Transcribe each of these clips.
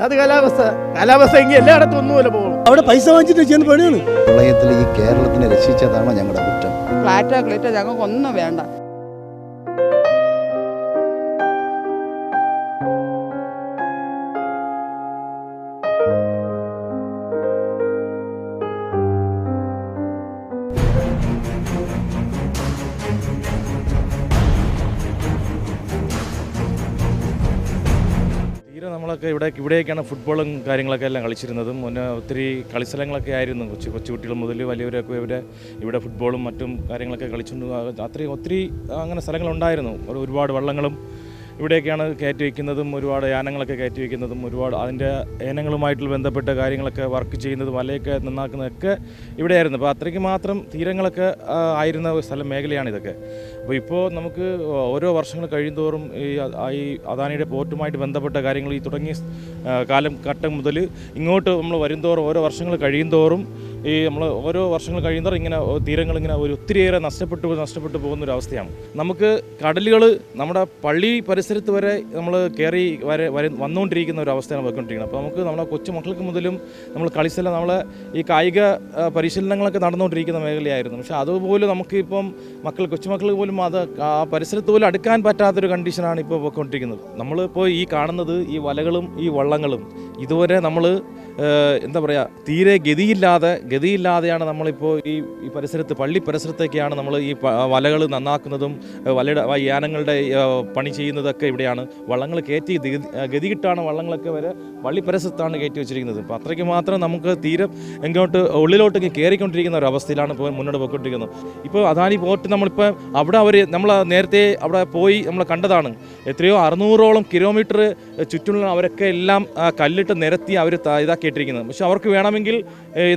അത് കാലാവസ്ഥ എങ്കിൽ എല്ലായിടത്തും ഒന്നുമല്ല പോകും. അവിടെ പൈസ വാങ്ങിച്ചിട്ട് ചെയ്യുന്ന പണിയാണ്. പ്രളയത്തിൽ ഈ കേരളത്തിനെ രക്ഷിച്ചതാണോ ഞങ്ങളുടെ കുറ്റം? ഫ്ലാറ്റോ ക്ലീറ്റോ ഞങ്ങൾക്ക് ഒന്നും വേണ്ട. നമ്മളൊക്കെ ഇവിടേക്കാണ് ഫുട്ബോളും കാര്യങ്ങളൊക്കെ എല്ലാം കളിച്ചിരുന്നതും. മുന്നേ ഒത്തിരി കളിസ്ഥലങ്ങളൊക്കെ ആയിരുന്നു. കൊച്ചുകുട്ടികൾ മുതൽ വലിയവരൊക്കെ ഇവിടെ ഫുട്ബോളും മറ്റും കാര്യങ്ങളൊക്കെ കളിച്ചുകൊണ്ട് ഒത്തിരി അങ്ങനെ സ്ഥലങ്ങളുണ്ടായിരുന്നു. ഒരുപാട് വള്ളങ്ങളും ഇവിടെയൊക്കെയാണ് കയറ്റി വയ്ക്കുന്നതും, ഒരുപാട് യാനങ്ങളൊക്കെ കയറ്റി വയ്ക്കുന്നതും, ഒരുപാട് അതിൻ്റെ യാനങ്ങളുമായിട്ടുള്ള ബന്ധപ്പെട്ട കാര്യങ്ങളൊക്കെ വർക്ക് ചെയ്യുന്നതും വലയൊക്കെ നന്നാക്കുന്നതൊക്കെ ഇവിടെയായിരുന്നു. അപ്പോൾ അത്രയ്ക്ക് മാത്രം തീരങ്ങളൊക്കെ ആയിരുന്ന മേഖലയാണ് ഇതൊക്കെ. അപ്പോൾ ഇപ്പോൾ നമുക്ക് ഓരോ വർഷങ്ങൾ കഴിയുന്തോറും ഈ അദാനിയുടെ പോർട്ടുമായിട്ട് ബന്ധപ്പെട്ട കാര്യങ്ങൾ ഈ തുടങ്ങിയ ഘട്ടം മുതൽ ഇങ്ങോട്ട് നമ്മൾ വരുംതോറും ഓരോ വർഷങ്ങൾ കഴിയുന്തോറും നമ്മൾ ഓരോ വർഷങ്ങൾ കഴിയുന്നവർ ഇങ്ങനെ തീരങ്ങളിങ്ങനെ ഒത്തിരിയേറെ നഷ്ടപ്പെട്ടു പോകുന്നൊരവസ്ഥയാണ്. നമുക്ക് കടലുകൾ നമ്മുടെ പള്ളി പരിസരത്ത് വരെ നമ്മൾ കയറി വന്നുകൊണ്ടിരിക്കുന്ന ഒരു അവസ്ഥയാണ് പോയിക്കൊണ്ടിരിക്കുന്നത്. അപ്പോൾ നമുക്ക് നമ്മുടെ കൊച്ചു മക്കൾക്ക് മുതലും നമ്മൾ കളിസ്ഥലം നമ്മളെ ഈ കായിക പരിശീലനങ്ങളൊക്കെ നടന്നുകൊണ്ടിരിക്കുന്ന മേഖലയായിരുന്നു. പക്ഷേ അതുപോലും നമുക്കിപ്പം കൊച്ചുമക്കൾക്ക് പോലും അത് ആ പരിസരത്ത് പോലും അടുക്കാൻ പറ്റാത്തൊരു കണ്ടീഷനാണ് ഇപ്പോൾ പോയിക്കൊണ്ടിരിക്കുന്നത്. നമ്മളിപ്പോൾ ഈ കാണുന്നത് ഈ വലകളും ഈ വള്ളങ്ങളും ഇതുവരെ നമ്മൾ എന്താ പറയുക, തീരെ ഗതിയില്ലാതെയാണ് നമ്മളിപ്പോൾ ഈ പരിസരത്ത് പള്ളി പരിസരത്തേക്കാണ് നമ്മൾ ഈ വലകൾ നന്നാക്കുന്നതും യാനങ്ങളുടെ പണി ചെയ്യുന്നതൊക്കെ ഇവിടെയാണ്. വള്ളങ്ങൾ കയറ്റി ഗതികിട്ടാണ് വള്ളങ്ങളൊക്കെ വരെ പള്ളി പരിസരത്താണ് കയറ്റി വെച്ചിരിക്കുന്നത്. അപ്പോൾ അത്രയ്ക്ക് മാത്രം നമുക്ക് തീരെ എങ്ങോട്ട് ഉള്ളിലോട്ട് കയറിക്കൊണ്ടിരിക്കുന്ന ഒരു അവസ്ഥയിലാണ് ഇപ്പോൾ മുന്നോട്ട് പോയിക്കൊണ്ടിരിക്കുന്നത്. ഇപ്പോൾ അദാനി പോർട്ട് നമ്മളിപ്പോൾ അവിടെ നമ്മൾ നേരത്തെ അവിടെ പോയി നമ്മൾ കണ്ടതാണ്. എത്രയോ 600ഓളം കിലോമീറ്റർ ചുറ്റുമുള്ള അവരൊക്കെ എല്ലാം കല്ലിട്ട് നിരത്തി അവർ ഇതാക്കിയിട്ടിരിക്കുന്നത്. പക്ഷെ അവർക്ക് വേണമെങ്കിൽ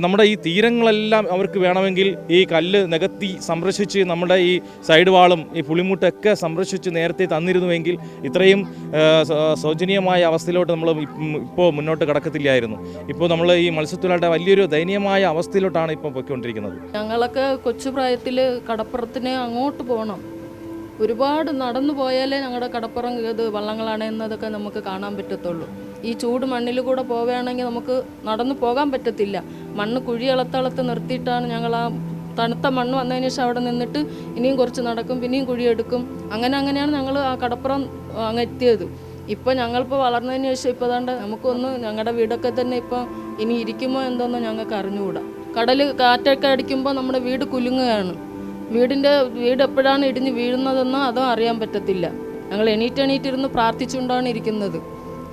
നമ്മുടെ ഈ തീരങ്ങളെല്ലാം അവർക്ക് വേണമെങ്കിൽ ഈ കല്ല് നികത്തി സംരക്ഷിച്ച് നമ്മുടെ ഈ സൈഡ് വാളും ഈ പുളിമുട്ടൊക്കെ സംരക്ഷിച്ച് നേരത്തെ തന്നിരുന്നുവെങ്കിൽ ഇത്രയും ശോചനീയമായ അവസ്ഥയിലോട്ട് നമ്മൾ ഇപ്പോൾ മുന്നോട്ട് കടക്കത്തില്ലായിരുന്നു. ഇപ്പോൾ നമ്മൾ ഈ മത്സ്യത്തൊഴിലാളിയുടെ വലിയൊരു ദയനീയമായ അവസ്ഥയിലോട്ടാണ് ഇപ്പോൾ പോയിക്കൊണ്ടിരിക്കുന്നത്. ഞങ്ങളൊക്കെ കൊച്ചുപ്രായത്തിൽ കടപ്പുറത്തിന് അങ്ങോട്ട് പോകണം. ഒരുപാട് നടന്നു പോയാലേ ഞങ്ങളുടെ കടപ്പുറം ഇത് വള്ളങ്ങളാണ് എന്നതൊക്കെ നമുക്ക് കാണാൻ പറ്റത്തുള്ളൂ. ഈ ചൂട് മണ്ണിൽ കൂടെ പോവുകയാണെങ്കിൽ നമുക്ക് നടന്നു പോകാൻ പറ്റത്തില്ല. മണ്ണ് കുഴി അളത്തളത്ത് നിർത്തിയിട്ടാണ് ഞങ്ങൾ ആ തണുത്ത മണ്ണ് വന്നതിന് ശേഷം അവിടെ നിന്നിട്ട് ഇനിയും കുറച്ച് നടക്കും, പിന്നെയും കുഴിയെടുക്കും. അങ്ങനെയാണ് ഞങ്ങൾ ആ കടപ്പുറം അങ്ങ് എത്തിയത്. ഇപ്പോൾ ഞങ്ങളിപ്പോൾ വളർന്നതിന് ശേഷം ഇപ്പോൾ അതാണ്ട് നമുക്കൊന്ന് ഞങ്ങളുടെ വീടൊക്കെ തന്നെ ഇപ്പോൾ ഇനി ഇരിക്കുമോ എന്തോന്നോ ഞങ്ങൾക്ക് അറിഞ്ഞുകൂടാ. കടൽ കാറ്റൊക്കെ അടിക്കുമ്പോൾ നമ്മുടെ വീട് കുലുങ്ങുകയാണ്. വീട് എപ്പോഴാണ് ഇടിഞ്ഞ് വീഴുന്നതെന്നോ അതോ അറിയാൻ പറ്റത്തില്ല. ഞങ്ങൾ എണീറ്റിരുന്ന് പ്രാർത്ഥിച്ചുകൊണ്ടാണ് ഇരിക്കുന്നത്.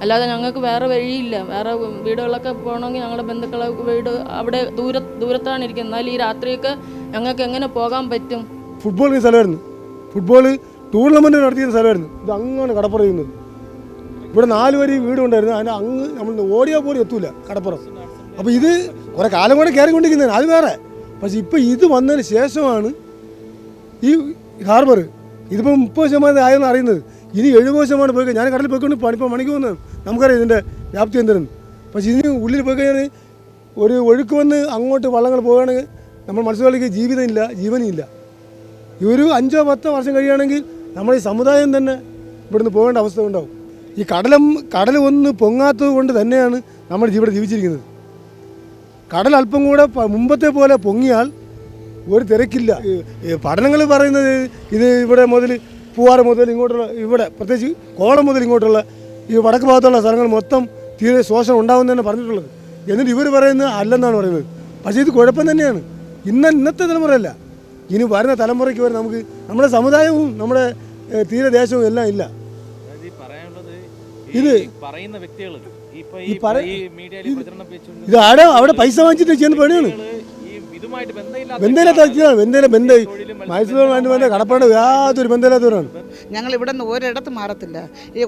അല്ലാതെ ഞങ്ങൾക്ക് വേറെ വഴിയില്ല. വേറെ വീടുകളൊക്കെ പോകണമെങ്കിൽ ഞങ്ങളുടെ ബന്ധുക്കളെ വീട് അവിടെ ദൂരത്താണ് ഇരിക്കുന്നത്. എന്നാൽ ഈ രാത്രിയൊക്കെ ഞങ്ങൾക്ക് എങ്ങനെ പോകാൻ പറ്റും? ഫുട്ബോളിന് സ്ഥലമായിരുന്നു. ഫുട്ബോൾ ടൂർണമെൻറ്റ് നടത്തിയ സ്ഥലമായിരുന്നു. ഇത് അങ്ങാണ് കടപ്പുറം ചെയ്യുന്നത്. ഇവിടെ 4 വരി വീടുണ്ടായിരുന്നു. അതിന് അങ്ങ് നമ്മൾ ഓടിയാൽ പോലും എത്തൂല കടപ്പുറം. അപ്പോൾ ഇത് കുറേ കാലം കൂടെ കയറിക്കൊണ്ടിരിക്കുന്നതാണ്, അത് വേറെ. പക്ഷേ ഇപ്പോൾ ഇത് വന്നതിന് ശേഷമാണ് ഈ ഹാർബർ ഇതിപ്പോൾ 30% ആയെന്ന് അറിയുന്നത്. ഇനി 70% പോയി ഞാൻ കടലിൽ പോയിക്കൊണ്ട് ഇപ്പോൾ മണിക്ക് വന്ന് നമുക്കറിയാം ഇതിൻ്റെ വ്യാപ്തി എന്തെന്ന്. പക്ഷേ ഇതിന് ഉള്ളിൽ പോയി കഴിഞ്ഞാൽ ഒരു ഒഴുക്ക് വന്ന് അങ്ങോട്ട് വള്ളങ്ങൾ പോവുകയാണെങ്കിൽ നമ്മൾ മത്സ്യത്തൊഴിലാളിക്ക് ജീവനില്ല. ഈ ഒരു 5-10 വർഷം കഴിയുകയാണെങ്കിൽ നമ്മുടെ ഈ സമുദായം തന്നെ ഇവിടുന്ന് പോകേണ്ട അവസ്ഥ ഉണ്ടാവും. ഈ കടൽ ഒന്ന് പൊങ്ങാത്തത് കൊണ്ട് തന്നെയാണ് നമ്മൾ ഇവിടെ ജീവിച്ചിരിക്കുന്നത്. കടൽ അല്പം കൂടെ മുമ്പത്തെ പോലെ പൊങ്ങിയാൽ ഒരു തിരക്കില്ല. പഠനങ്ങൾ പറയുന്നത് ഇത് ഇവിടെ മുതൽ പൂവാറ് മുതൽ ഇങ്ങോട്ടുള്ള ഇവിടെ പ്രത്യേകിച്ച് കോളം മുതൽ ഇങ്ങോട്ടുള്ള ഈ വടക്ക് ഭാഗത്തുള്ള സ്ഥലങ്ങൾ മൊത്തം തീരെ ശോഷണം ഉണ്ടാകുമെന്ന് പറഞ്ഞിട്ടുള്ളത്. എന്നിട്ട് ഇവർ പറയുന്നത് അല്ലെന്നാണ് പറയുന്നത്. പക്ഷേ ഇത് കുഴപ്പം തന്നെയാണ്. ഇന്നത്തെ തലമുറയല്ല, ഇനി വരുന്ന തലമുറയ്ക്ക് വരെ നമുക്ക് നമ്മുടെ സമുദായവും നമ്മുടെ തീരദേശവും എല്ലാം ഇല്ല. ഇത് ഇത് അവിടെ പൈസ വാങ്ങിച്ചിട്ട് ചെയ്യുന്ന പണിയാണ്. കടപ്പാട് യാതൊരു ബന്ധമില്ലാത്തവരാണ്. ഞങ്ങൾ ഇവിടെ നിന്ന് ഒരിടത്ത് മാറത്തില്ല.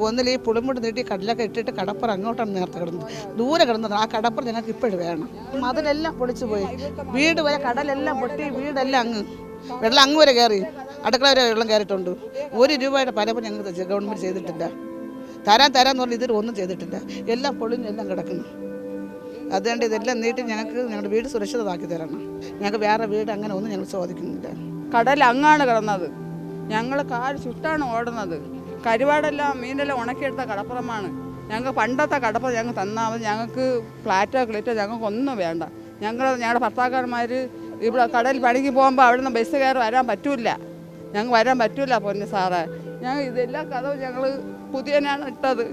ഒന്നിൽ ഈ പുളിമുട്ട് നീട്ടി കടലൊക്കെ ഇട്ടിട്ട് കടപ്പുറം അങ്ങോട്ടാണ് നേരത്തെ കിടന്നത്. ദൂരെ കിടന്നത് ആ കടപ്പുറം ഞങ്ങൾക്ക് ഇപ്പോഴും വേണം. മതിലെല്ലാം പൊളിച്ചു പോയി, വീട് വരെ കടലെല്ലാം പൊട്ടി, വീടെല്ലാം വെള്ളം അങ്ങ് വരെ കയറി, അടുക്കള വരെ വെള്ളം കയറിയിട്ടുണ്ട്. 1 രൂപയുടെ പലപ്പോൾ ഞങ്ങൾക്ക് ഗവൺമെൻറ് ചെയ്തിട്ടില്ല. തരാന്ന് പറഞ്ഞ് ഇതിൽ ഒന്നും ചെയ്തിട്ടില്ല. എല്ലാം പൊളിഞ്ഞ് എല്ലാം കിടക്കുന്നു. അതുകൊണ്ട് ഇതെല്ലാം നീട്ടി ഞങ്ങളുടെ വീട് സുരക്ഷിതമാക്കി തരണം. ഞങ്ങൾക്ക് വേറെ വീട് അങ്ങനെ ഒന്നും ഞങ്ങൾ ചോദിക്കുന്നില്ല. കടൽ അങ്ങാണ് കിടന്നത്, ഞങ്ങൾ കാല് ചുട്ടാണ് ഓടുന്നത്. കരുവാടെല്ലാം മീനെല്ലാം ഉണക്കിയെടുത്ത കടപ്പുറമാണ്. ഞങ്ങൾക്ക് പണ്ടത്തെ കടപ്പ ഞങ്ങൾ തന്നാൽ മതി. ഞങ്ങൾക്ക് ഫ്ലാറ്റോ ക്ലിറ്റോ ഞങ്ങൾക്കൊന്നും വേണ്ട. ഞങ്ങളുടെ ഭർത്താക്കന്മാർ ഇവിടെ കടയിൽ പണിക്ക് പോകുമ്പോൾ അവിടെ നിന്ന് ബസ് കയറി വരാൻ പറ്റില്ല. ഞങ്ങൾക്ക് വരാൻ പറ്റില്ല പൊന്നു സാറേ. ഞങ്ങൾ ഇതെല്ലാം കഥവും ഞങ്ങൾ പുതിയനാണ് ഇട്ടത്.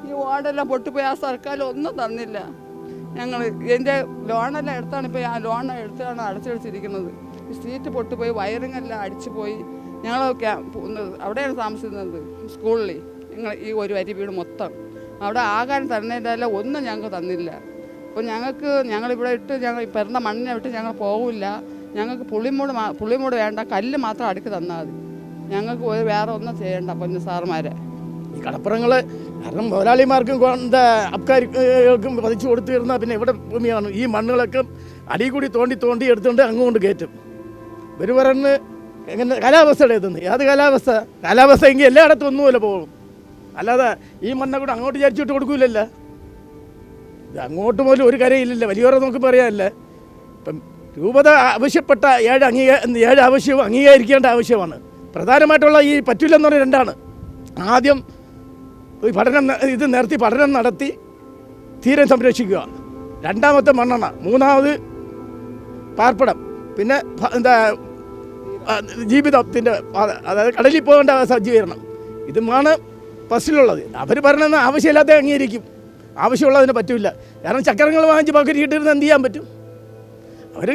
ഈ വാർഡെല്ലാം പൊട്ടിപ്പോയി. ആ സർക്കാർ ഒന്നും തന്നില്ല. ഞങ്ങൾ എൻ്റെ ലോണെല്ലാം എടുത്താണ് ഇപ്പോൾ ആ ലോൺ എടുത്താണ് അടച്ചടിച്ചിരിക്കുന്നത്. ഈ സീറ്റ് പൊട്ടിപ്പോയി, വയറിങ്ങെല്ലാം അടിച്ചു പോയി. ഞങ്ങൾ അവിടെയാണ് താമസിക്കുന്നത്, സ്കൂളിൽ. ഞങ്ങൾ ഈ ഒരു വരി വീട് മൊത്തം അവിടെ ആകാൻ തരുന്നതിൻ്റെ ഒന്നും ഞങ്ങൾക്ക് തന്നില്ല. അപ്പോൾ ഞങ്ങളിവിടെ ഇട്ട് ഞങ്ങൾ പിറന്ന മണ്ണിനെ വിട്ട് ഞങ്ങൾ പോകില്ല. ഞങ്ങൾക്ക് പുളിമൂട് വേണ്ട, കല്ല് മാത്രം അടുക്കി തന്നാൽ മതി. ഞങ്ങൾക്ക് വേറെ ഒന്നും ചെയ്യണ്ട പൊന്നു സാറുമാരെ. ഈ കടപ്പുറങ്ങൾ കാരണം മുതലാളിമാർക്കും അബ്കാരികൾക്കും പതിച്ചു കൊടുത്തിരുന്ന പിന്നെ ഇവിടെ ഭൂമിയാണ്. ഈ മണ്ണുകളൊക്കെ അടിയിൽ കൂടി തോണ്ടി എടുത്തുകൊണ്ട് അങ്ങോട്ട് കയറ്റും. ഇവർ പറയുന്നത് എങ്ങനെ കാലാവസ്ഥയുടെ എത്തുന്നത്? ഏത് കാലാവസ്ഥ എങ്കിൽ എല്ലായിടത്തും ഒന്നുമല്ല പോകും. അല്ലാതെ ഈ മണ്ണെ കൂടെ അങ്ങോട്ട് ചരിച്ചിട്ട് കൊടുക്കൂലല്ലോ. ഇത് അങ്ങോട്ട് പോലും ഒരു കരയില്ലല്ലോ. വലിയവരെ നമുക്ക് പറയാമല്ലേ. ഇപ്പം രൂപത ആവശ്യപ്പെട്ട 7 ആവശ്യവും അംഗീകരിക്കേണ്ട ആവശ്യമാണ്. പ്രധാനമായിട്ടുള്ള ഈ പറ്റില്ലെന്ന് പറഞ്ഞ 2ആണ്. ആദ്യം ഈ പഠനം നടത്തി തീരം സംരക്ഷിക്കുക, രണ്ടാമത്തെ മണ്ണെണ്ണ, മൂന്നാമത് പാർപ്പിടം, പിന്നെ ജീവിതത്തിൻ്റെ അതായത് കടലിൽ പോകേണ്ട സജ്ജീകരണം. ഇതുമാണ് ഫസ്റ്റിലുള്ളത്. അവർ പറയണമെന്ന് ആവശ്യമില്ലാത്ത അംഗീകരിക്കും, ആവശ്യമുള്ളതിന് പറ്റില്ല. കാരണം ചക്രങ്ങൾ വാങ്ങിച്ച് പക്കറ്റ് കിട്ടിയിരുന്ന് എന്ത് ചെയ്യാൻ പറ്റും? അവർ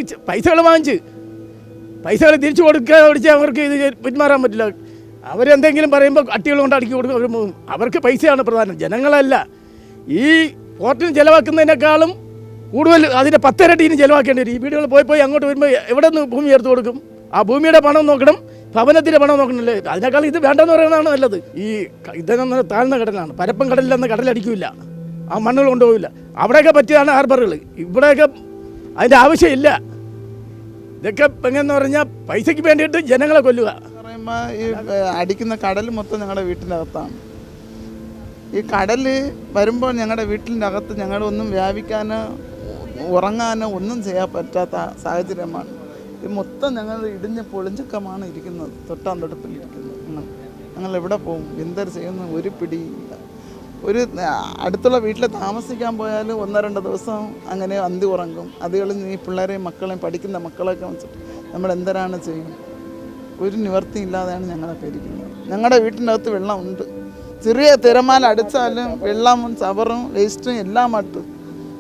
പൈസകൾ തിരിച്ചു കൊടുക്കാതെ പഠിച്ച് അവർക്ക് ഇത് പിന്മാറാൻ പറ്റില്ല. അവരെന്തെങ്കിലും പറയുമ്പോൾ അട്ടികൾ കൊണ്ട് അടുക്കി കൊടുക്കും. അവർക്ക് പൈസയാണ് പ്രധാനം, ജനങ്ങളല്ല. ഈ പോർട്ടിന് ചിലവാക്കുന്നതിനേക്കാളും കൂടുതൽ അതിൻ്റെ 10 ഇരട്ടിന് ചിലവാക്കേണ്ടി വരും. ഈ വീടുകൾ പോയി അങ്ങോട്ട് വരുമ്പോൾ എവിടെ നിന്ന് ഭൂമി എടുത്ത് കൊടുക്കും? ആ ഭൂമിയുടെ പണം നോക്കണം, ഭവനത്തിൻ്റെ പണം നോക്കണമല്ലേ. അതിനേക്കാൾ ഇത് വേണ്ടെന്ന് പറയുന്നതാണ് നല്ലത്. ഈ ഇതെന്ന് താഴ്ന്ന കടലാണ്, പരപ്പൻ കടലിലൊന്നും കടലടിക്കില്ല, ആ മണ്ണുകൾ കൊണ്ടുപോകില്ല. അവിടെയൊക്കെ പറ്റിയതാണ് ഹാർബറുകൾ. ഇവിടെയൊക്കെ അതിൻ്റെ ആവശ്യമില്ല. ഇതൊക്കെ എങ്ങനെയെന്ന് പറഞ്ഞാൽ പൈസയ്ക്ക് വേണ്ടിയിട്ട് ജനങ്ങളെ കൊല്ലുക. പറയുമ്പോൾ ഈ അടിക്കുന്ന കടൽ മൊത്തം ഞങ്ങളുടെ വീട്ടിൻ്റെ അകത്താണ്. ഈ കടൽ വരുമ്പോൾ ഞങ്ങളുടെ വീട്ടിൻ്റെ അകത്ത് ഞങ്ങളൊന്നും വ്യാപിക്കാനോ ഉറങ്ങാനോ ഒന്നും ചെയ്യാൻ പറ്റാത്ത സാഹചര്യമാണ്. ഇത് മൊത്തം ഞങ്ങൾ ഇടിഞ്ഞ് പൊളിഞ്ചക്കമാണ് ഇരിക്കുന്നത്, തൊട്ടാന്തടുപ്പിലിരിക്കുന്നത്. ഞങ്ങൾ എവിടെ പോകും, എന്തൊരു ചെയ്യുന്നു ഒരു പിടിയില്ല. അടുത്തുള്ള വീട്ടിൽ താമസിക്കാൻ പോയാൽ 1-2 ദിവസം അങ്ങനെ അന്തി ഉറങ്ങും. അത് കഴിഞ്ഞ് ഈ പിള്ളേരെയും മക്കളെയും പഠിക്കുന്ന മക്കളെയൊക്കെ വെച്ചിട്ട് നമ്മൾ എന്തരാണ് ചെയ്യും? ഒരു നിവർത്തി ഇല്ലാതെയാണ് ഞങ്ങളൊക്കെ ഇരിക്കുന്നത്. ഞങ്ങളുടെ വീട്ടിൻ്റെ അകത്ത് വെള്ളമുണ്ട്. ചെറിയ തിരമാല അടിച്ചാലും വെള്ളവും ചവറും വേസ്റ്റും എല്ലാം മട്ട്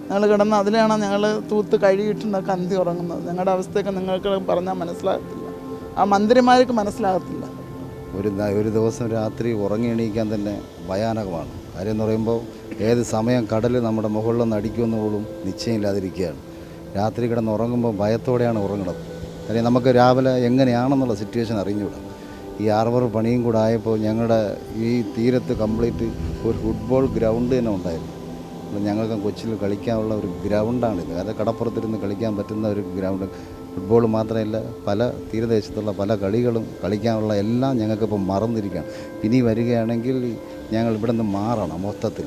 ഞങ്ങൾ കിടന്ന് അതിലാണ് ഞങ്ങൾ തൂത്ത് കഴുകിയിട്ടുണ്ടൊക്കെ അന്തി ഉറങ്ങുന്നത്. ഞങ്ങളുടെ അവസ്ഥയൊക്കെ നിങ്ങൾക്ക് പറഞ്ഞാൽ മനസ്സിലാകത്തില്ല, ആ മന്ത്രിമാർക്ക് മനസ്സിലാകത്തില്ല. ഒരു ദിവസം രാത്രി ഉറങ്ങി എണീക്കാൻ തന്നെ ഭയാനകമാണ്. കാര്യം എന്ന് പറയുമ്പോൾ ഏത് സമയം കടൽ നമ്മുടെ മുകളിലൊന്ന് അടിക്കുമെന്ന് പോലും നിശ്ചയമില്ലാതിരിക്കുകയാണ്. രാത്രി കിടന്ന് ഉറങ്ങുമ്പോൾ ഭയത്തോടെയാണ് ഉറങ്ങുന്നത്. കാര്യം നമുക്ക് രാവിലെ എങ്ങനെയാണെന്നുള്ള സിറ്റുവേഷൻ അറിഞ്ഞുകൂടാ. ഈ ഹാർബർ പണിയും കൂടെ ആയപ്പോൾ ഞങ്ങളുടെ ഈ തീരത്ത് കംപ്ലീറ്റ് ഒരു ഫുട്ബോൾ ഗ്രൗണ്ട് തന്നെ ഉണ്ടായിരുന്നു. ഞങ്ങൾക്ക് കൊച്ചിയിൽ കളിക്കാനുള്ള ഒരു ഗ്രൗണ്ടാണിത്. അത് കടപ്പുറത്തിരുന്ന് കളിക്കാൻ പറ്റുന്ന ഒരു ഗ്രൗണ്ട്. ഫുട്ബോൾ മാത്രമല്ല, പല തീരദേശത്തുള്ള പല കളികളും കളിക്കാനുള്ള എല്ലാം ഞങ്ങൾക്കിപ്പോൾ മറന്നിരിക്കുകയാണ്. ഇനി വരികയാണെങ്കിൽ ഞങ്ങൾ ഇവിടെ നിന്ന് മാറണം മൊത്തത്തിൽ.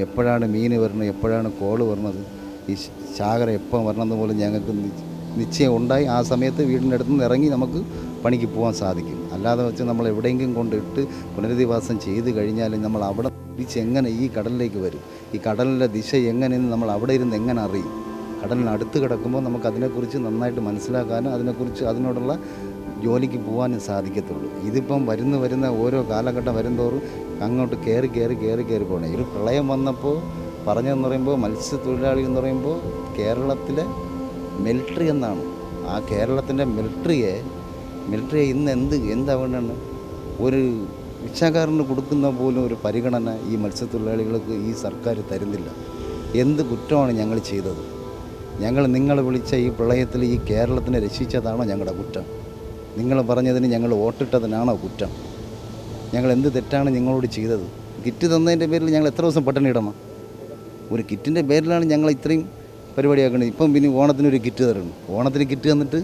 എപ്പോഴാണ് മീൻ വരുന്നത്, എപ്പോഴാണ് കോള് വരുന്നത്, ഈ ശാകര എപ്പോൾ വരണമെന്ന് പോലും ഞങ്ങൾക്ക് നിശ്ചയം ഉണ്ടായി. ആ സമയത്ത് വീടിൻ്റെ അടുത്ത് നിന്ന് ഇറങ്ങി നമുക്ക് പണിക്ക് പോകാൻ സാധിക്കും. അല്ലാതെ വെച്ച് നമ്മൾ എവിടെയെങ്കിലും കൊണ്ടിട്ട് പുനരധിവാസം ചെയ്ത് കഴിഞ്ഞാൽ നമ്മൾ അവിടെ തിരിച്ചെങ്ങനെ ഈ കടലിലേക്ക് വരും? ഈ കടലിൻ്റെ ദിശ എങ്ങനെയെന്ന് നമ്മൾ അവിടെ ഇരുന്ന് എങ്ങനെ അറിയും? കടലിനടുത്ത് കിടക്കുമ്പോൾ നമുക്ക് അതിനെക്കുറിച്ച് നന്നായിട്ട് മനസ്സിലാക്കാനും അതിനോടുള്ള ജോലിക്ക് പോകാനും സാധിക്കത്തുള്ളൂ. ഇതിപ്പം വരുന്ന ഓരോ കാലഘട്ടം വരുന്തോറും അങ്ങോട്ട് കയറി പോകണം. ഒരു പ്രളയം വന്നപ്പോൾ പറഞ്ഞതെന്ന് പറയുമ്പോൾ മത്സ്യത്തൊഴിലാളി എന്ന് പറയുമ്പോൾ കേരളത്തിലെ മിലിറ്ററി എന്നാണ്. ആ കേരളത്തിൻ്റെ മിലിറ്ററിയെ ഇന്ന് എന്താവേണ്ടാണ് ഒരു ഭിക്ഷാക്കാരന് കൊടുക്കുന്ന പോലും ഒരു പരിഗണന ഈ മത്സ്യത്തൊഴിലാളികൾക്ക് ഈ സർക്കാർ തരുന്നില്ല. എന്ത് കുറ്റമാണ് ഞങ്ങൾ ചെയ്തത്? നിങ്ങൾ വിളിച്ച ഈ പ്രളയത്തിൽ ഈ കേരളത്തിനെ രക്ഷിച്ചതാണോ ഞങ്ങളുടെ കുറ്റം? നിങ്ങൾ പറഞ്ഞതിന് ഞങ്ങൾ വോട്ടിട്ടതിനാണോ കുറ്റം? ഞങ്ങൾ എന്ത് തെറ്റാണ് നിങ്ങളോട് ചെയ്തത്? കിറ്റ് തന്നതിൻ്റെ പേരിൽ ഞങ്ങൾ എത്ര ദിവസം പട്ടിണി ഇടണം? ഒരു കിറ്റിൻ്റെ പേരിലാണ് ഞങ്ങൾ ഇത്രയും പരിപാടിയാക്കുന്നത്. ഇപ്പം പിന്നെ ഓണത്തിനൊരു കിറ്റ് തരണം. ഓണത്തിന് കിറ്റ് തന്നിട്ട്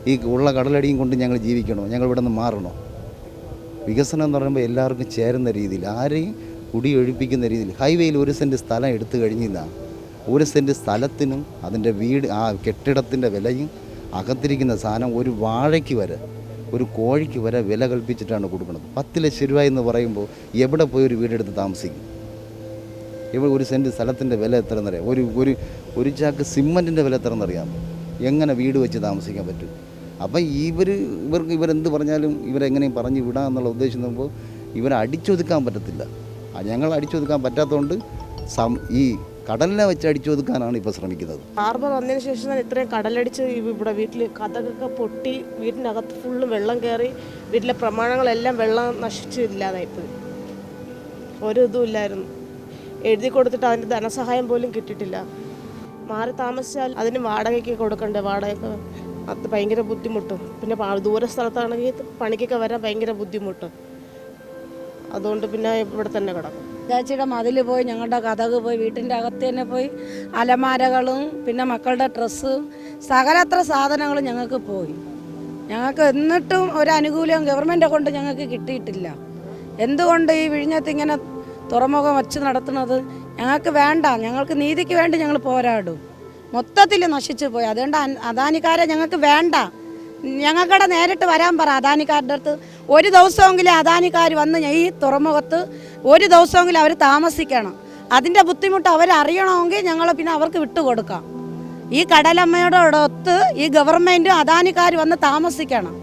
ഈ ഉള്ള കടലടിയും കൊണ്ട് ഞങ്ങൾ ജീവിക്കണോ? ഞങ്ങൾ ഇവിടെ നിന്ന് മാറണോ? വികസനം എന്ന് പറയുമ്പോൾ എല്ലാവർക്കും ചേരുന്ന രീതിയിൽ, ആരെയും കുടിയൊഴിപ്പിക്കുന്ന രീതിയിൽ. ഹൈവേയിൽ 1 സെൻറ്റ് സ്ഥലം എടുത്തു കഴിഞ്ഞില്ല. 1 സെൻറ്റ് സ്ഥലത്തിനും അതിൻ്റെ വീട്, ആ കെട്ടിടത്തിൻ്റെ വിലയും അകത്തിരിക്കുന്ന സാധനം ഒരു വാഴയ്ക്ക് വരെ, ഒരു കോഴിക്ക് വരെ വില കൽപ്പിച്ചിട്ടാണ് കൊടുക്കുന്നത്. 10 ലക്ഷം രൂപ എന്ന് പറയുമ്പോൾ എവിടെ പോയി ഒരു വീടെടുത്ത് താമസിക്കും? ഇവിടെ ഒരു സെൻറ്റ് സ്ഥലത്തിൻ്റെ വില എത്ര എന്നറിയാം? ഒരു ചാക്ക് സിമൻറ്റിൻ്റെ വില എത്ര എന്നറിയാം? എങ്ങനെ വീട് വെച്ച് താമസിക്കാൻ പറ്റും? അപ്പം ഇവരെന്ത് പറഞ്ഞാലും ഇവരെങ്ങനെയും പറഞ്ഞ് വിടാമെന്നുള്ള ഉദ്ദേശം നോക്കുമ്പോൾ ഇവരെ അടിച്ചൊതുക്കാൻ പറ്റത്തില്ല. ഞങ്ങൾ അടിച്ചൊതുക്കാൻ പറ്റാത്തതുകൊണ്ട് ഈ കടലിനെ വെച്ച് അടിച്ചൊതുക്കാനാണ് ഇപ്പോൾ ശ്രമിക്കുന്നത്. ഹാർബർ വന്നതിന് ശേഷം ഇത്രയും കടലടിച്ച് ഇവിടെ വീട്ടിൽ കഥകൊക്കെ പൊട്ടി വീടിൻ്റെ അകത്ത് ഫുള്ള് വെള്ളം കയറി വീട്ടിലെ പ്രമാണങ്ങളെല്ലാം വെള്ളം നശിച്ചില്ലാതായിപ്പോയി. ഒരു ഇതും ഇല്ലായിരുന്നു. എഴുതി കൊടുത്തിട്ട് അതിൻ്റെ ധനസഹായം പോലും കിട്ടിയിട്ടില്ല. മാറി താമസിച്ചാൽ അതിന് വാടകയ്ക്ക് കൊടുക്കണ്ടേ? വാടകയ്ക്ക് അത് ഭയങ്കര ബുദ്ധിമുട്ട്. പിന്നെ ദൂര സ്ഥലത്താണെങ്കിൽ പണിക്കൊക്കെ വരാൻ ഭയങ്കര ബുദ്ധിമുട്ട്. അതുകൊണ്ട് പിന്നെ ഇവിടെ തന്നെ കിടക്കും. ചേച്ചിയുടെ മതിൽ പോയി, ഞങ്ങളുടെ കഥക് പോയി, വീട്ടിൻ്റെ അകത്ത് തന്നെ പോയി, അലമാരകളും പിന്നെ മക്കളുടെ ഡ്രസ്സ് സകലത്ര സാധനങ്ങളും ഞങ്ങൾക്ക് പോയി. ഞങ്ങൾക്ക് എന്നിട്ടും ഒരു അനുകൂലം ഗവൺമെൻറ് കൊണ്ട് ഞങ്ങൾക്ക് കിട്ടിയിട്ടില്ല. എന്തുകൊണ്ട് ഈ വിഴിഞ്ഞത്ത് ഇങ്ങനെ തുറമുഖം വച്ച് നടത്തുന്നത് ഞങ്ങൾക്ക് വേണ്ട. ഞങ്ങൾക്ക് നീതിക്ക് വേണ്ടി ഞങ്ങൾ പോരാടും. മൊത്തത്തിൽ നശിച്ചു പോയി. അതുകൊണ്ട് അദാനിക്കാരെ ഞങ്ങൾക്ക് വേണ്ട. ഞങ്ങൾക്കടെ നേരിട്ട് വരാൻ പറ അദാനിക്കാരുടെ അടുത്ത്. ഒരു ദിവസമെങ്കിലും അദാനിക്കാർ വന്ന് ഈ തുറമുഖത്ത് ഒരു ദിവസമെങ്കിലും അവർ താമസിക്കണം. അതിൻ്റെ ബുദ്ധിമുട്ട് അവരറിയണമെങ്കിൽ ഞങ്ങൾ പിന്നെ അവർക്ക് വിട്ടുകൊടുക്കാം. ഈ കടലമ്മയോടൊത്ത് ഈ ഗവൺമെൻറ്റും അദാനിക്കാർ വന്ന് താമസിക്കണം.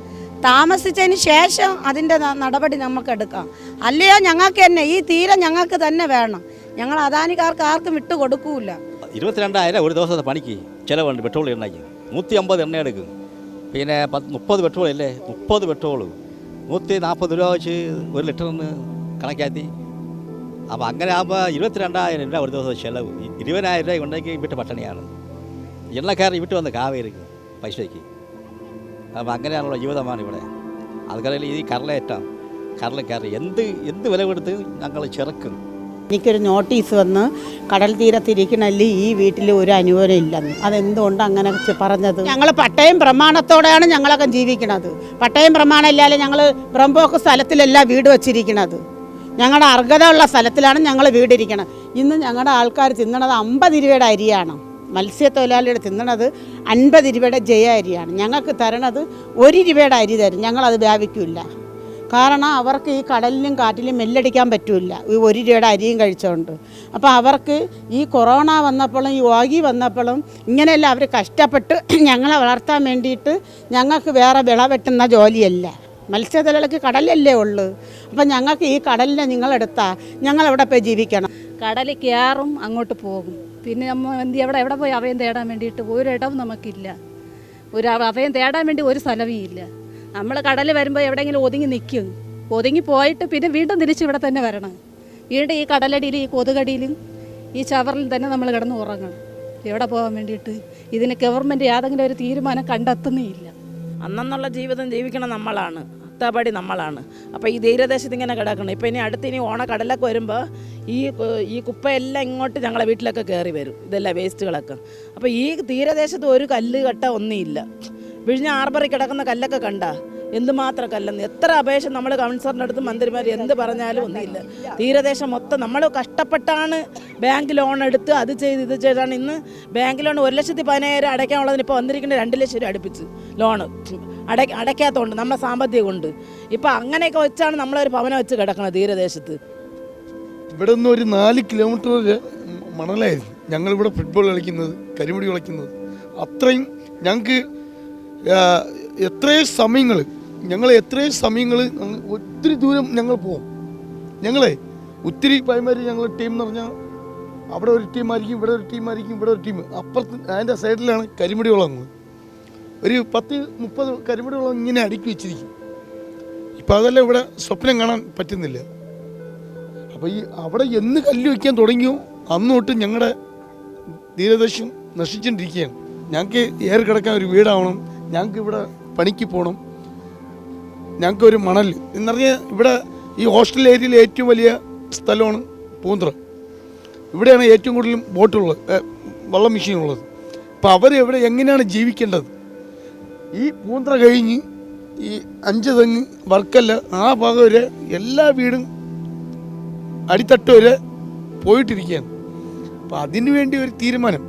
താമസിച്ചതിന് ശേഷം അതിൻ്റെ നടപടി നമുക്ക് എടുക്കാം. അല്ലയോ ഞങ്ങൾക്ക് തന്നെ ഈ തീരം ഞങ്ങൾക്ക് തന്നെ വേണം. ഞങ്ങൾ അദാനിക്കാർക്ക് ആർക്കും വിട്ടുകൊടുക്കൂല. 22,000 ഒരു ദിവസത്തെ പണിക്ക് ചിലവുണ്ട്. പെട്രോൾ എണ്ണയ്ക്ക് 150 എണ്ണ എടുക്കും. പിന്നെ 30 പെട്രോൾ അല്ലേ, 30 പെട്രോൾ 140 രൂപ വെച്ച് ഒരു ലിറ്ററിന് കണക്കാക്കി. അപ്പോൾ അങ്ങനെ ആകുമ്പോൾ 22,000 രൂപ ഒരു ദിവസം ചിലവ്. 20,000 രൂപ ഉണ്ടെങ്കിൽ വീട്ട് പട്ടണിയാണ്. എണ്ണക്കാർ വീട്ടിൽ വന്ന് കാവേരിക്കും പൈസയ്ക്ക്. അപ്പോൾ അങ്ങനെയാണുള്ള ജീവിതമാണ് ഇവിടെ. അതുപോലെ ഈ കടലക്കയറി എന്ത് വില കൊടുത്ത് ഞങ്ങൾ ചെറുക്കും. എനിക്കൊരു നോട്ടീസ് വന്ന് കടൽ തീരത്തിരിക്കണല്ലേ ഈ വീട്ടിൽ ഒരു അനുകൂലം ഇല്ലെന്ന്. അതെന്തുകൊണ്ട് അങ്ങനെ പറഞ്ഞത്? ഞങ്ങൾ പട്ടയം പ്രമാണത്തോടെയാണ് ഞങ്ങളൊക്കെ ജീവിക്കണത്. പട്ടയം പ്രമാണം ഇല്ലാതെ ഞങ്ങൾ ബ്രഹ്മോക്ക് സ്ഥലത്തിലല്ല വീട് വച്ചിരിക്കണത്. ഞങ്ങളുടെ അർഹത ഉള്ള സ്ഥലത്തിലാണ് ഞങ്ങൾ വീടിരിക്കണത്. ഇന്ന് ഞങ്ങളുടെ ആൾക്കാർ തിന്നണത് 50 രൂപയുടെ അരിയാണ്. മത്സ്യത്തൊഴിലാളിയുടെ തിന്നണത് 50 രൂപയുടെ ജയ അരിയാണ്. ഞങ്ങൾക്ക് തരണത് 1 രൂപയുടെ അരി തരും. ഞങ്ങളത് വ്യാപിക്കില്ല. കാരണം അവർക്ക് ഈ കടലിലും കാറ്റിലും മെല്ലടിക്കാൻ പറ്റില്ല ഈ 1 രൂപയുടെ അരിയും കഴിച്ചുകൊണ്ട്. അപ്പോൾ അവർക്ക് ഈ കൊറോണ വന്നപ്പോഴും ഈ രോഗി വന്നപ്പോഴും ഇങ്ങനെയല്ല അവർ കഷ്ടപ്പെട്ട് ഞങ്ങളെ വളർത്താൻ വേണ്ടിയിട്ട്. ഞങ്ങൾക്ക് വേറെ വിള വെട്ടുന്ന ജോലിയല്ല. മത്സ്യത്തൊഴിലാളിക്ക് കടലല്ലേ ഉള്ളൂ. അപ്പം ഞങ്ങൾക്ക് ഈ കടലിനെ നിങ്ങളെടുത്താൽ ഞങ്ങളെവിടെ പോയി ജീവിക്കണം? കടലിൽ കയറും, അങ്ങോട്ട് പോകും. പിന്നെ നമ്മൾ എവിടെ പോയി അഭയം തേടാൻ വേണ്ടിയിട്ട് ഒരിടവും നമുക്കില്ല. അഭയം തേടാൻ വേണ്ടി ഒരു സ്ഥലവും ഇല്ല. നമ്മൾ കടൽ വരുമ്പോൾ എവിടെയെങ്കിലും ഒതുങ്ങി നിൽക്കും. ഒതുങ്ങി പോയിട്ട് പിന്നെ വീണ്ടും തിരിച്ച് ഇവിടെ തന്നെ വരണം. വീണ്ടും ഈ കടലടിയിലും ഈ കൊതുകടിയിലും ഈ ചവറിലും തന്നെ നമ്മൾ കിടന്ന് ഉറങ്ങണം. എവിടെ പോകാൻ വേണ്ടിയിട്ട്? ഇതിന് ഗവൺമെൻറ് യാതെങ്കിലും ഒരു തീരുമാനം കണ്ടെത്തുന്നേയില്ല. അന്നുള്ള ജീവിതം ജീവിക്കണം നമ്മളാണ്. അത്താപടി നമ്മളാണ്. അപ്പോൾ ഈ തീരദേശത്ത് ഇങ്ങനെ കിടക്കണം. ഇപ്പോൾ ഇനി ഓണക്കടലൊക്കെ വരുമ്പോൾ ഈ കുപ്പയെല്ലാം ഇങ്ങോട്ട് ഞങ്ങളെ വീട്ടിലൊക്കെ കയറി വരും. ഇതെല്ലാം വേസ്റ്റുകളൊക്കെ. അപ്പോൾ ഈ തീരദേശത്ത് ഒരു കല്ല് കട്ട ഒന്നുമില്ല. വിഴിഞ്ഞ ഹാർബറിൽ കിടക്കുന്ന കല്ലൊക്കെ കണ്ട എന്തുമാത്രം കല്ലെന്ന്. എത്ര അപേക്ഷ നമ്മൾ കൗൺസിലറിൻ്റെ അടുത്ത് മന്ത്രിമാർ എന്ത് പറഞ്ഞാലും ഒന്നുമില്ല. തീരദേശം മൊത്തം നമ്മൾ കഷ്ടപ്പെട്ടാണ് ബാങ്ക് ലോൺ എടുത്ത് അത് ചെയ്ത് ഇത് ചെയ്താണ്. ഇന്ന് ബാങ്ക് ലോൺ 1,15,000 അടയ്ക്കാനുള്ളതിന് ഇപ്പോൾ വന്നിരിക്കുന്നത് 2 ലക്ഷം രൂപ അടുപ്പിച്ച് ലോണ് അടയ്ക്കാത്തതുകൊണ്ട് നമ്മളെ സാമ്പത്തികം കൊണ്ട്. ഇപ്പം അങ്ങനെയൊക്കെ വെച്ചാണ് നമ്മളൊരു ഭവനം വെച്ച് കിടക്കുന്നത് തീരദേശത്ത്. ഇവിടെ നിന്ന് ഒരു 4 കിലോമീറ്റർ വരെ മണലായിരുന്നു ഞങ്ങളിവിടെ ഫുട്ബോൾ കളിക്കുന്നത്, കരിമുടി കളിക്കുന്നത്. അത്രയും ഞങ്ങൾക്ക് എത്രയും സമയങ്ങൾ ഒത്തിരി ദൂരം ഞങ്ങൾ പോകും. ഒത്തിരി പൈമാരി ഞങ്ങൾ ടീം എന്ന് പറഞ്ഞാൽ അവിടെ ഒരു ടീമായിരിക്കും, ഇവിടെ ഒരു ടീമായിരിക്കും, ഇവിടെ ഒരു ടീം. അപ്പുറത്ത് അതിൻ്റെ സൈഡിലാണ് കരിമുടി കുളങ്ങൾ. ഒരു 10-30 കരിമുടി കുളം ഇങ്ങനെ അടുക്കി വെച്ചിരിക്കും. ഇപ്പം അതെല്ലാം ഇവിടെ സ്വപ്നം കാണാൻ പറ്റുന്നില്ല. അപ്പോൾ അവിടെ എന്ന് കല്ല് വയ്ക്കാൻ തുടങ്ങിയോ അന്ന് തൊട്ട് ഞങ്ങളുടെ തീരദേശം നശിച്ചുകൊണ്ടിരിക്കുകയാണ്. ഞങ്ങൾക്ക് ഏറി കിടക്കാൻ ഒരു വീടാവണം. ഞങ്ങൾക്ക് ഇവിടെ പണിക്ക് പോകണം. ഞങ്ങൾക്കൊരു മണൽ എന്ന് പറഞ്ഞാൽ ഇവിടെ ഈ ഹോസ്റ്റൽ ഏരിയയിൽ ഏറ്റവും വലിയ സ്ഥലമാണ് പൂന്തറ. ഇവിടെയാണ് ഏറ്റവും കൂടുതലും ബോട്ടുള്ളത്, വള്ളം മെഷീനുള്ളത്. അപ്പോൾ അവരെവിടെ എങ്ങനെയാണ് ജീവിക്കേണ്ടത്? ഈ പൂന്തറ കഴിഞ്ഞ് ഈ 5 തെങ്ങ് വർക്കല്ല ആ ഭാഗം വരെ എല്ലാ വീടും അടിത്തട്ട് വരെ പോയിട്ടിരിക്കുകയാണ്. അപ്പോൾ അതിനു വേണ്ടി ഒരു തീരുമാനം